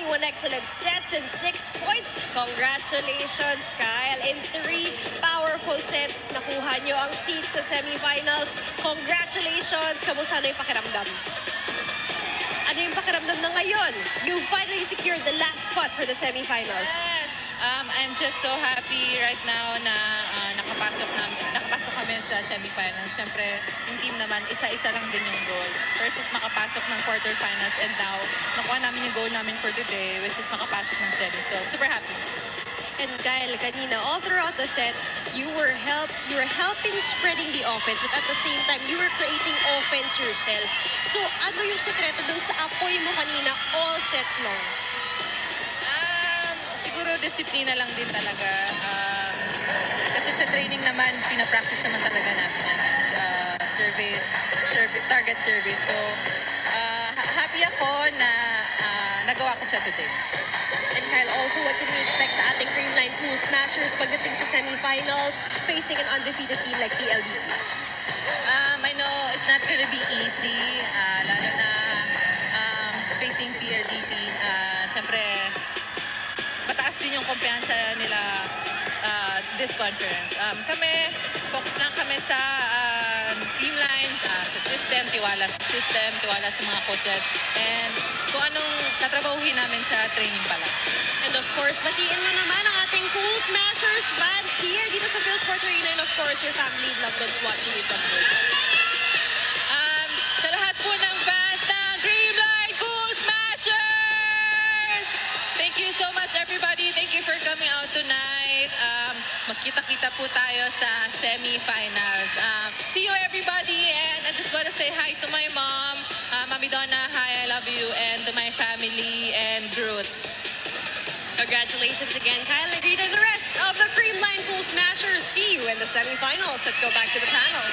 21 excellent sets and 6 points. Congratulations, Kyle. In 3 powerful sets, nakuha nyo ang seat sa semifinals. Congratulations! Kamusta na yung pakiramdam? Ano yung pakiramdam na ngayon? You finally secured the last spot for the semifinals. Yes. I'm just so happy right now na nakapasok kami sa semifinals. Siyempre, yung team naman, isa-isa lang din yung goal. First is makapasok ng quarterfinals and now, nakuha namin yung goal namin for today, which is makapasok ng semi. So, super happy. And Kyle, kanina, all throughout the sets, you were helping spreading the offense, but at the same time, you were creating offense yourself. So, ano yung sekreto dun sa apoy mo kanina all sets long? Siguro disiplina lang din talaga. Kasi sa training naman, pinapractice naman talaga natin yan. Target service. So, happy ako na nagawa ko siya today. And Kyle, also, what can we expect sa ating Creamline Pool Smashers pagdating sa semifinals, facing an undefeated team like PLDT? I know it's not gonna be easy, lalo na facing PLDT. Siyempre, mataas din yung kumpiyansa nila this conference. Kami, focus lang kami sa team lines, sa system, tiwala sa system, tiwala sa mga coaches, and kung anong tatrabahuhin namin sa training pala. And of course, batiin mo naman ang ating Pool Smashers fans here dito sa PhilSports Arena, and of course, your family and loved ones watching you from home. Sa lahat po ng fans ng Creamline Pool Smashers! Thank you so much, everybody. Thank you for coming out tonight. Magkita-kita po tayo sa semi-finals. See you, everybody. And I just want to say hi to my mom, Mami Donna. Hi, I love you. And to my family and Groot. Congratulations again, Kyle Agrita, and the rest of the Creamline Pool Smashers. See you in the semifinals. Let's go back to the panel.